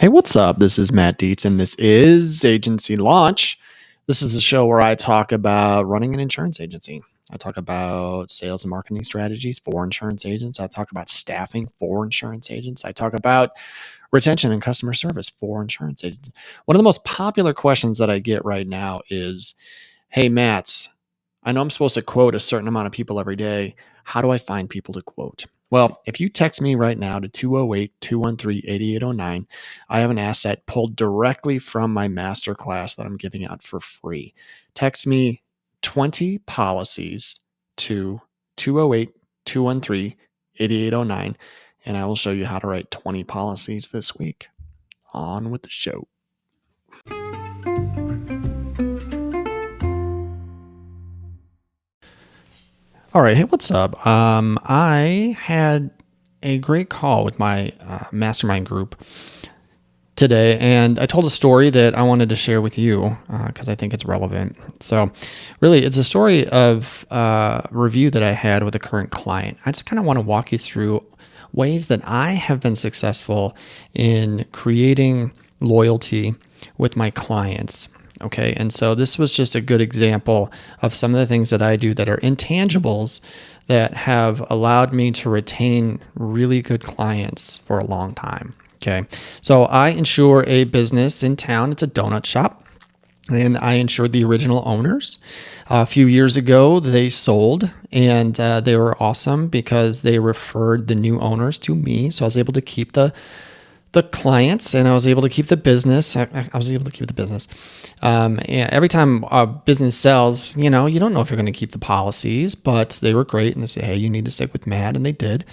Hey, what's up? This is Matt Dietz, and this is Agency Launch. This is the show where I talk about running an insurance agency. I talk about sales and marketing strategies for insurance agents. I talk about staffing for insurance agents. I talk about retention and customer service for insurance agents. One of the most popular questions that I get right now is, hey, Matt, I know I'm supposed to quote a certain amount of people every day. How do I find people to quote? Well, if you text me right now to 208-213-8809, I have an asset pulled directly from my masterclass that I'm giving out for free. Text me 20 policies to 208-213-8809, and I will show you how to write 20 policies this week. On with the show. All right. Hey, what's up? I had a great call with my mastermind group today, and I told a story that I wanted to share with you because I think it's relevant. So really, it's a story of a review that I had with a current client. I just kind of want to walk you through ways that I have been successful in creating loyalty with my clients. Okay. And so this was just a good example of some of the things that I do that are intangibles that have allowed me to retain really good clients for a long time. Okay. So I insure a business in town. It's a donut shop. And I insured the original owners. A few years ago, they sold, and they were awesome because they referred the new owners to me. So I was able to keep the clients, and I was able to keep the business. I was able to keep the business. And every time a business sells, you don't know if you're going to keep the policies, but they were great. And they said, hey, you need to stick with Matt. And they did.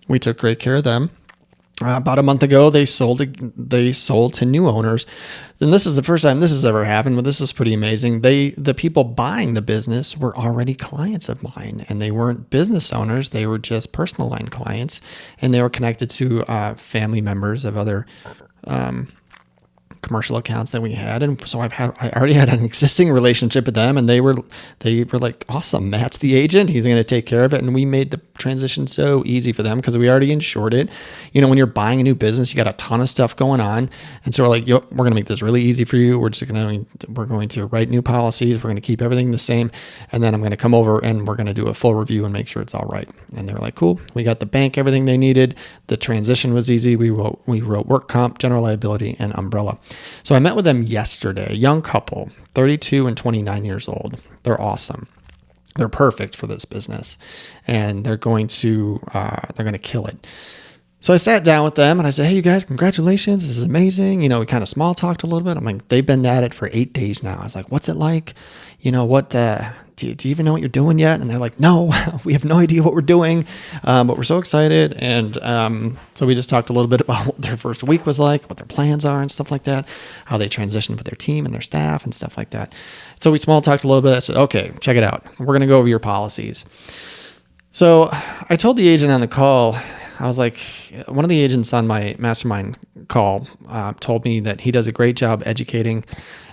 We took great care of them. About a month ago, they sold to new owners. And this is the first time this has ever happened, but this is pretty amazing. The people buying the business were already clients of mine, and they weren't business owners. They were just personal line clients, and they were connected to family members of other commercial accounts that we had. And so I already had an existing relationship with them, and they were like, awesome, Matt's the agent. He's going to take care of it. And we made the transition so easy for them because we already insured it. When you're buying a new business, you got a ton of stuff going on. And so we're like, we're going to make this really easy for you. We're going to write new policies. We're going to keep everything the same. And then I'm going to come over and we're going to do a full review and make sure it's all right. And they were like, cool. We got the bank, everything they needed. The transition was easy. We wrote work comp, general liability, and umbrella. So I met with them yesterday, a young couple, 32 and 29 years old. They're awesome. They're perfect for this business, and they're going to kill it. So I sat down with them and I said, hey, you guys, congratulations. This is amazing. We kind of small talked a little bit. I'm like, they've been at it for 8 days now. I was like, what's it like? Do you even know what you're doing yet? And they're like, no, we have no idea what we're doing, but we're so excited. And so we just talked a little bit about what their first week was like, what their plans are and stuff like that, how they transitioned with their team and their staff and stuff like that. So we small talked a little bit. I said, okay, check it out. We're going to go over your policies. So I told the agent on the call, I was like, one of the agents on my mastermind call told me that he does a great job educating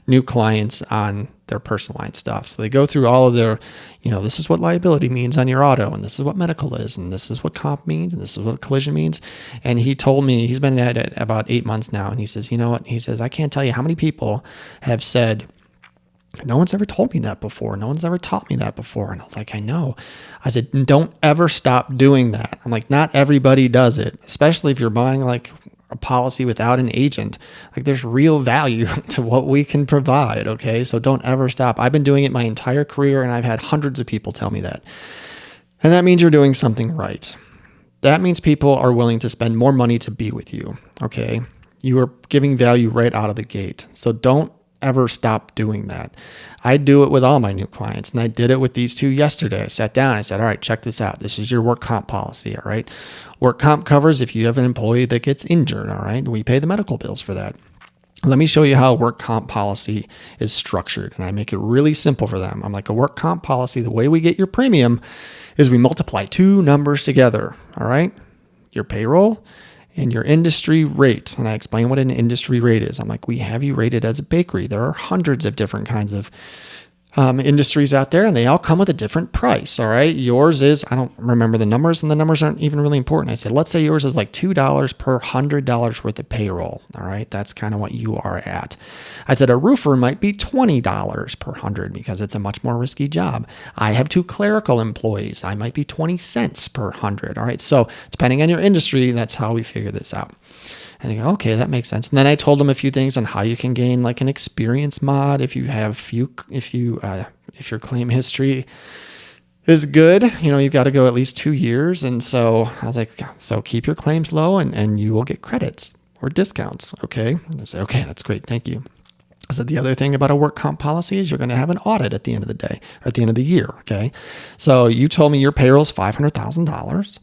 new clients on their personal line stuff. So they go through all of their, this is what liability means on your auto, and this is what medical is, and this is what comp means, and this is what collision means. And he told me, he's been at it about 8 months now, and he says, you know what? He says, I can't tell you how many people have said, no one's ever told me that before. No one's ever taught me that before. And I was like, I know. I said, don't ever stop doing that. I'm like, not everybody does it, especially if you're buying like a policy without an agent. Like, there's real value to what we can provide. Okay. So don't ever stop. I've been doing it my entire career, and I've had hundreds of people tell me that. And that means you're doing something right. That means people are willing to spend more money to be with you. Okay. You are giving value right out of the gate. So don't ever stop doing that. I do it with all my new clients, and I did it with these two yesterday. I sat down, I said, all right, check this out. This is your work comp policy. All right. Work comp covers if you have an employee that gets injured. All right. We pay the medical bills for that. Let me show you how a work comp policy is structured. And I make it really simple for them. I'm like, a work comp policy, the way we get your premium is we multiply two numbers together. All right. Your payroll and your industry rate. And I explain what an industry rate is. I'm like, we have you rated as a bakery. There are hundreds of different kinds of industries out there, and they all come with a different price. All right. Yours is, I don't remember the numbers, and the numbers aren't even really important. I said, let's say yours is like $2 per $100 worth of payroll. All right. That's kind of what you are at. I said, a roofer might be $20 per 100 because it's a much more risky job. I have 2 clerical employees. I might be 20 cents per 100. All right. So depending on your industry, that's how we figure this out. And they go, okay, that makes sense. And then I told them a few things on how you can gain like an experience mod if your claim history is good. You've got to go at least 2 years. And so I was like, so keep your claims low and you will get credits or discounts. Okay. And I said, okay, that's great. Thank you. I said, the other thing about a work comp policy is you're going to have an audit at the end of the day or at the end of the year. Okay. So you told me your payroll is $500,000.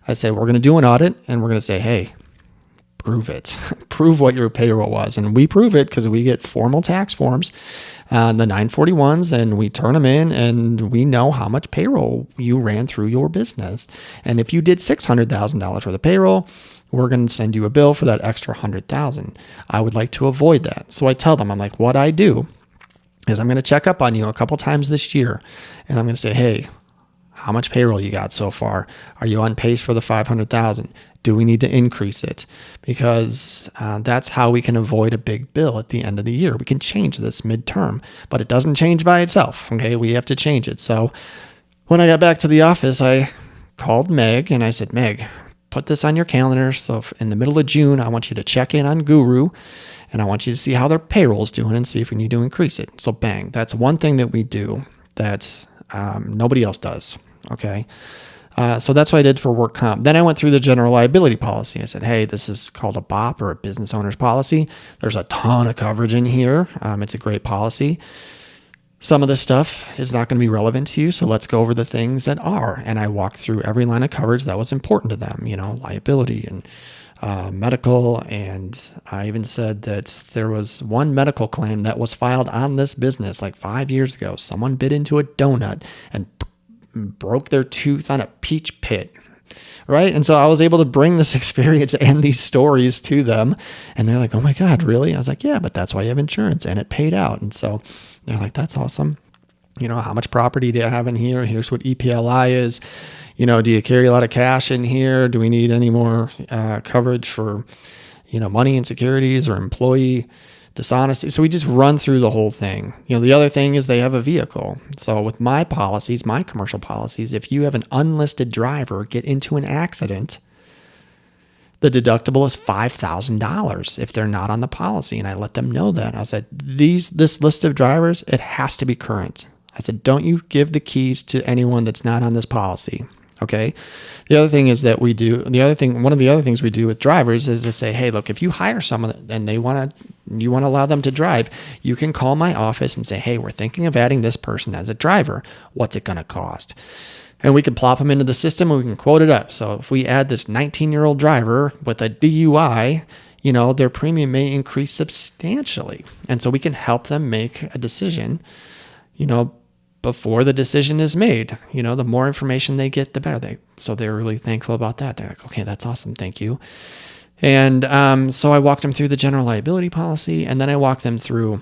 I said, we're going to do an audit and we're going to say, hey, prove it. Prove what your payroll was. And we prove it because we get formal tax forms, the 941s, and we turn them in and we know how much payroll you ran through your business. And if you did $600,000 worth of payroll, we're going to send you a bill for that extra $100,000. I would like to avoid that. So I tell them, I'm like, what I do is I'm going to check up on you a couple times this year. And I'm going to say, hey, how much payroll you got so far? Are you on pace for the 500,000? Do we need to increase it? Because that's how we can avoid a big bill at the end of the year. We can change this midterm, but it doesn't change by itself. Okay, we have to change it. So when I got back to the office, I called Meg and I said, Meg, put this on your calendar. So in the middle of June, I want you to check in on Guru and I want you to see how their payroll's doing and see if we need to increase it. So bang, that's one thing that we do that nobody else does. Okay. So that's what I did for work comp. Then I went through the general liability policy. I said, hey, this is called a BOP or a business owner's policy. There's a ton of coverage in here. It's a great policy. Some of this stuff is not going to be relevant to you. So let's go over the things that are. And I walked through every line of coverage that was important to them, liability and medical. And I even said that there was one medical claim that was filed on this business like 5 years ago. Someone bit into a donut and broke their tooth on a peach pit, right? And so I was able to bring this experience and these stories to them. And they're like, oh my God, really? I was like, yeah, but that's why you have insurance and it paid out. And so they're like, that's awesome. How much property do you have in here? Here's what EPLI is. Do you carry a lot of cash in here? Do we need any more coverage for, money and securities or employee dishonesty? So we just run through the whole thing. The other thing is they have a vehicle. So with my policies, my commercial policies, if you have an unlisted driver get into an accident, the deductible is $5,000 if they're not on the policy. And I let them know that. I said, this list of drivers, it has to be current. I said, don't you give the keys to anyone that's not on this policy. Okay. The other thing is that one of the other things we do with drivers is to say, hey, look, if you hire someone and you want to allow them to drive, you can call my office and say, hey, we're thinking of adding this person as a driver. What's it going to cost? And we can plop them into the system and we can quote it up. So if we add this 19-year-old driver with a DUI, their premium may increase substantially. And so we can help them make a decision, before the decision is made. The more information they get, the better. So they're really thankful about that. They're like, okay, that's awesome. Thank you. And so I walked them through the general liability policy, and then I walked them through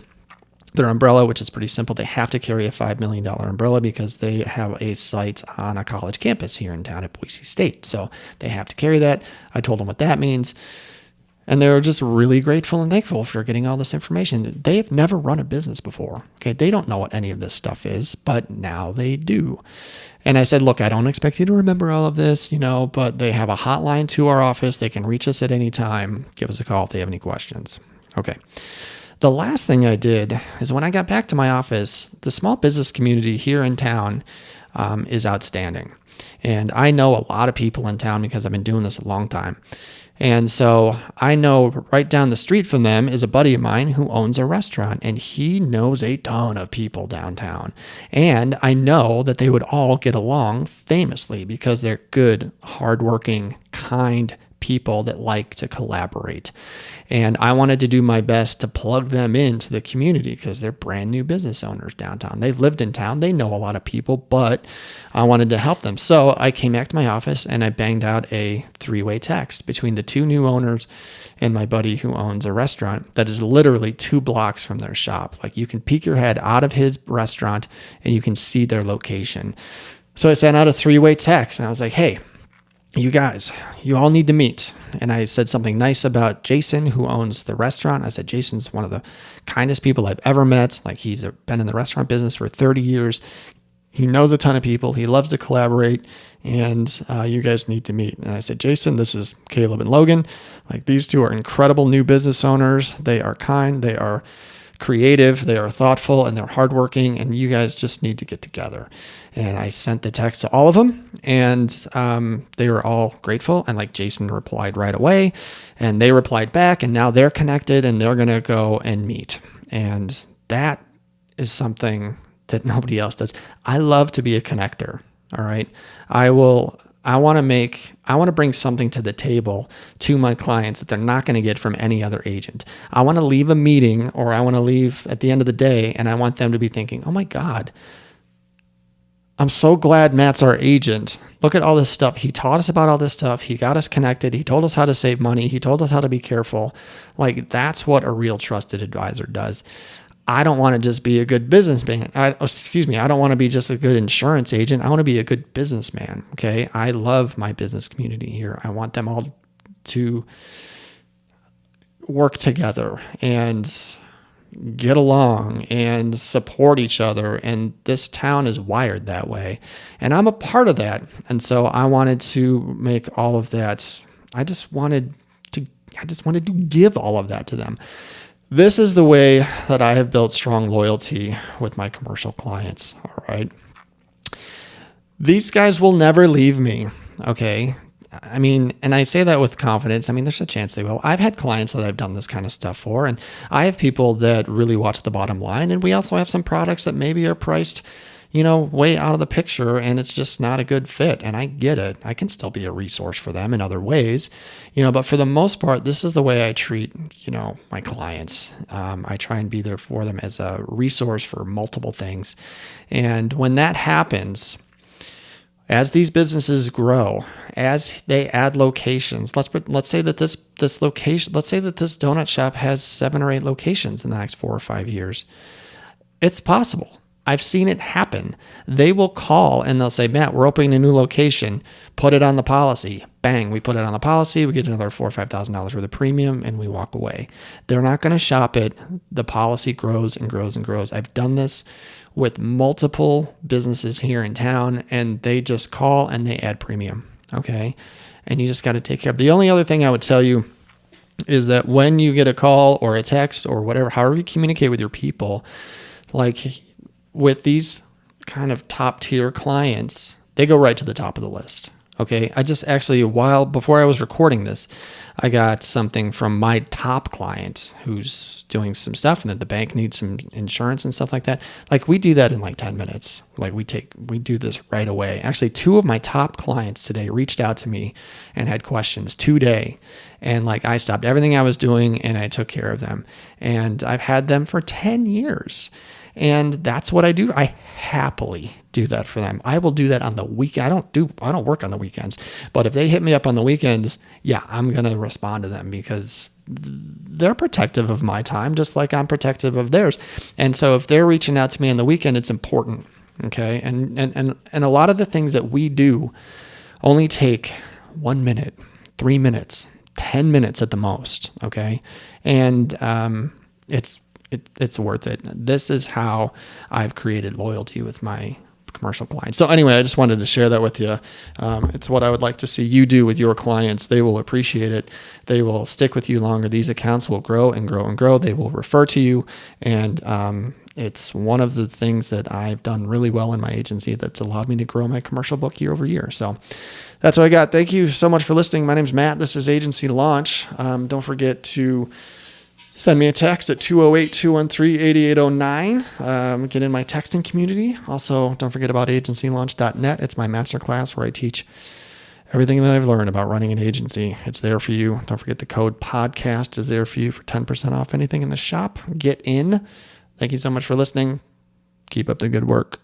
their umbrella, which is pretty simple. They have to carry a $5 million umbrella because they have a site on a college campus here in town at Boise State. So they have to carry that. I told them what that means. And they were just really grateful and thankful for getting all this information. They have never run a business before. Okay, they don't know what any of this stuff is, but now they do. And I said, look, I don't expect you to remember all of this, but they have a hotline to our office. They can reach us at any time. Give us a call if they have any questions. Okay. The last thing I did is when I got back to my office, the small business community here in town is outstanding. And I know a lot of people in town because I've been doing this a long time. And so I know right down the street from them is a buddy of mine who owns a restaurant, and he knows a ton of people downtown. And I know that they would all get along famously because they're good, hardworking, kind people that like to collaborate. And I wanted to do my best to plug them into the community because they're brand new business owners downtown. They've lived in town. They know a lot of people, but I wanted to help them. So I came back to my office and I banged out a 3-way text between the 2 new owners and my buddy who owns a restaurant that is literally 2 blocks from their shop. Like, you can peek your head out of his restaurant and you can see their location. So I sent out a 3-way text and I was like, hey, you guys, you all need to meet. And I said something nice about Jason, who owns the restaurant. I said, Jason's one of the kindest people I've ever met. Like, he's been in the restaurant business for 30 years. He knows a ton of people. He loves to collaborate, and you guys need to meet. And I said, Jason, this is Caleb and Logan. Like, these 2 are incredible new business owners. They are kind. They are creative, they are thoughtful, and they're hardworking, and you guys just need to get together. And I sent the text to all of them, and they were all grateful. And like, Jason replied right away, and they replied back, and now they're connected and they're going to go and meet. And that is something that nobody else does. I love to be a connector. All right. I want to bring something to the table to my clients that they're not going to get from any other agent. I want to leave a meeting, or I want to leave at the end of the day, and I want them to be thinking, oh my God, I'm so glad Matt's our agent. Look at all this stuff. He taught us about all this stuff. He got us connected. He told us how to save money. He told us how to be careful. Like, that's what a real trusted advisor does. I don't want to just be a good businessman. I don't want to be just a good insurance agent. I want to be a good businessman. Okay. I love my business community here. I want them all to work together and get along and support each other. And this town is wired that way. And I'm a part of that. And so I wanted to make all of that. I just wanted to give all of that to them. This is the way that I have built strong loyalty with my commercial clients. All right. These guys will never leave me. Okay. I mean, and I say that with confidence. I mean, there's a chance they will. I've had clients that I've done this kind of stuff for, and I have people that really watch the bottom line. And we also have some products that maybe are priced, way out of the picture, and it's just not a good fit. And I get it. I can still be a resource for them in other ways, but for the most part, this is the way I treat, my clients. I try and be there for them as a resource for multiple things. And when that happens, as these businesses grow, as they add locations, let's say that this donut shop has 7 or 8 locations in the next 4 or 5 years. It's possible. I've seen it happen. They will call and they'll say, Matt, we're opening a new location. Put it on the policy. Bang, we put it on the policy. We get another $4,000 or $5,000 worth of premium, and we walk away. They're not going to shop it. The policy grows and grows and grows. I've done this with multiple businesses here in town, and they just call and they add premium. Okay. And you just got to take care of. The only other thing I would tell you is that when you get a call or a text or whatever, however you communicate with your people, like with these kind of top tier clients, they go right to the top of the list. Okay. I just actually, before I was recording this, I got something from my top client who's doing some stuff, and that the bank needs some insurance and stuff like that. Like, we do that in like 10 minutes. Like, we do this right away. Actually, 2 of my top clients today reached out to me and had questions today. And like, I stopped everything I was doing and I took care of them. And I've had them for 10 years. And that's what I do. I happily do that for them. I will do that on the weekend. I don't work on the weekends, but if they hit me up on the weekends, yeah, I'm going to respond to them because they're protective of my time, just like I'm protective of theirs. And so if they're reaching out to me on the weekend, it's important. Okay. And a lot of the things that we do only take 1 minute, 3 minutes, 10 minutes at the most. Okay. And, it's worth it. This is how I've created loyalty with my commercial clients. So anyway, I just wanted to share that with you. It's what I would like to see you do with your clients. They will appreciate it. They will stick with you longer. These accounts will grow and grow and grow. They will refer to you. And it's one of the things that I've done really well in my agency that's allowed me to grow my commercial book year over year. So that's what I got. Thank you so much for listening. My name's Matt. This is Agency Launch. Don't forget to send me a text at 208-213-8809. Get in my texting community. Also, don't forget about agencylaunch.net. It's my masterclass where I teach everything that I've learned about running an agency, it's there for you. Don't forget the code podcast is there for you for 10% off anything in the shop. Get in. Thank you so much for listening. Keep up the good work.